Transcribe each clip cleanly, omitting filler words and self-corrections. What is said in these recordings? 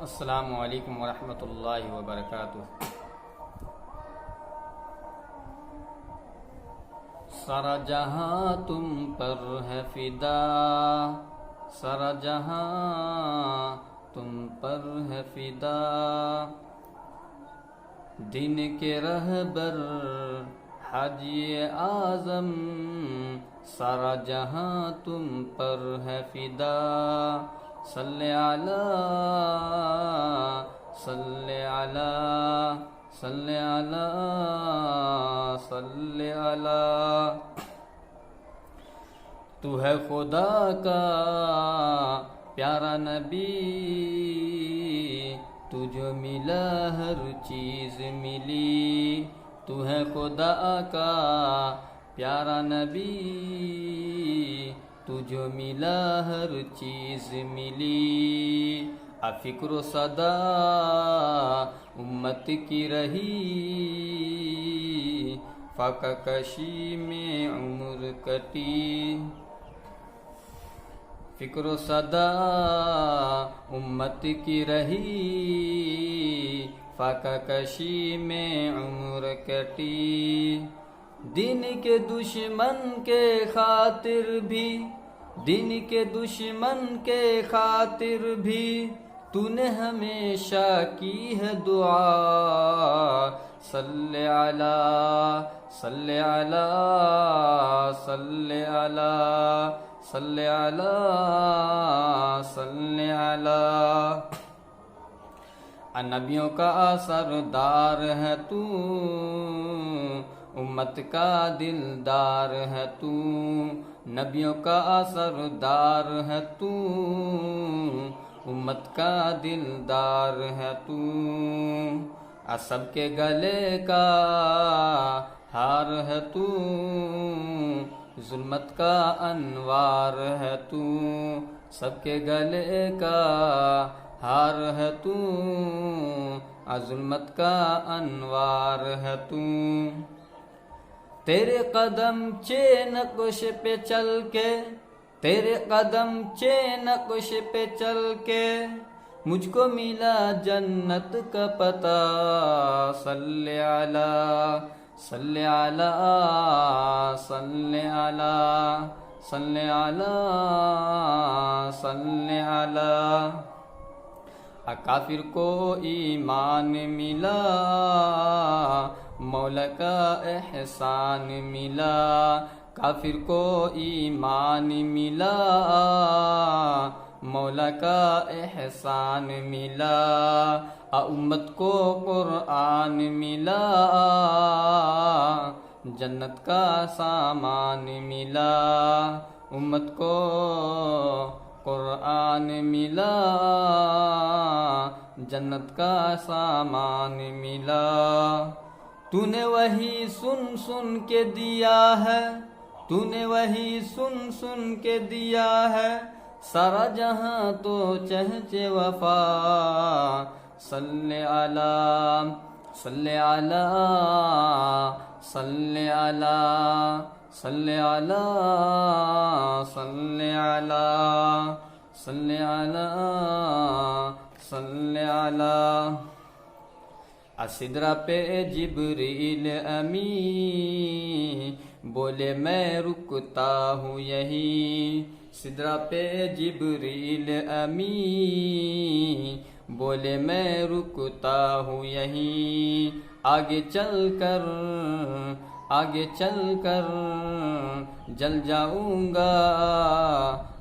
अस्सलामु अलैकुम वरहमतुल्लाहि वबरकातुह। सारा जहां तुम पर है फिदा, सारा जहां तुम पर है फिदा। दिन के रहबर हाजी आज़म, सारा जहां तुम पर है फिदा। सल्ले अला सल्ले अला सल्ले अला सल्ले अला। तू है खुदा का प्यारा नबी, तुझे मिला हर चीज़ मिली। तू है खुदा का प्यारा नबी, तुझे मिला हर चीज़ मिली। अफ़िक्र सदा उम्मत की रही, फ़ाका कशी में उम्र कटी। फ़िक्र सदा उम्मत की रही, फ़ाका कशी में उम्र कटी। दिन के दुश्मन के खातिर भी, दिन के दुश्मन के खातिर भी, तूने हमेशा की है दुआ। सल्ले अला सल्ले अला सल्ले अला सल्ले अला सल्ले अला। नबियों का सरदार है तू, उम्मत का दिलदार है तू। नबियों का सरदार है तू, उम्मत का दिलदार है तू। सबके गले का हार है तू, जुल्मत का अनवार है तू। सबके गले का हार है तू, जुल्मत का अनवार है तू। तेरे कदम चे नक्श पे चल के, तेरे कदम चे नक्श पे चल के, मुझको मिला जन्नत का पता। सल्ले अला सल्ले अला सल्ले अला सल्ले अला सल्ले अला। काफिर को ईमान मिला, मौला का एहसान मिला। काफिर को ईमान मिला, मौला का एहसान मिला। उम्मत को कुरान मिला, जन्नत का सामान मिला। उम्मत को कुरान मिला, जन्नत का सामान मिला। तूने वही सुन सुन के दिया है, तूने वही सुन सुन के दिया है, सारा जहां तो चहचे वफा। सल्ले अला सल्ले अला सल्ले अला सल्ले अला सल्ले अला सल्ले अला सल्ले अला। सिदरा पे जिब्रील अमी, बोले मैं रुकता हूँ यही। सिदरा पे जिब्रील अमी, बोले मैं रुकता हूँ यही। आगे चल कर जल जाऊंगा,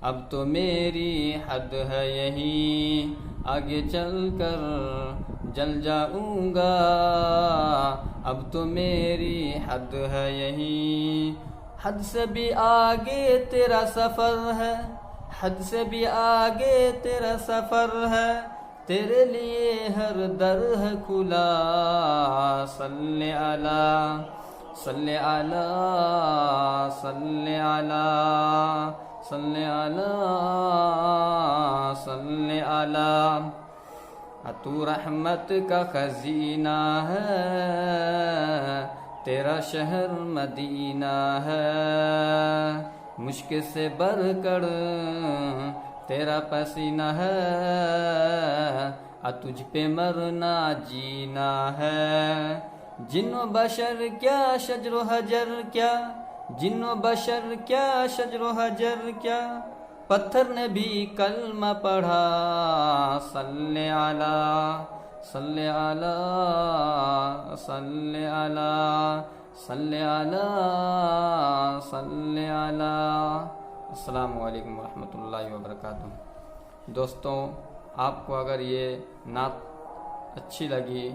अब तो मेरी हद है यही। आगे चल कर जल जाऊंगा, अब तो मेरी हद है यही। हद से भी आगे तेरा सफर है, हद से भी आगे तेरा सफर है, तेरे लिए हर दर है खुला। सल्ले अला सल्ले अला सल्ले अला सल्ले अला सल्ले अला। तू रहमत का खजीना है, तेरा शहर मदीना है। मुश्किल से बढ़कर तेरा पसीना है, तुझ पे मरना जीना है। जिन्नो बशर क्या शजरो हजर क्या, जिन्नो बशर क्या शजरो हजर क्या, पत्थर ने भी कलमा पढ़ा। सल्ले आला सल्ले आला सल्ले आला सल्ले आला सल्ले आला। अस्सलामु अलैकुम वरहमतुल्लाहि वबरकातुहू। दोस्तों, आपको अगर ये नात अच्छी लगी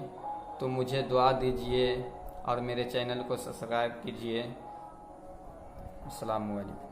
तो मुझे दुआ दीजिए और मेरे चैनल को सब्सक्राइब कीजिए। अस्सलामु अलैकुम।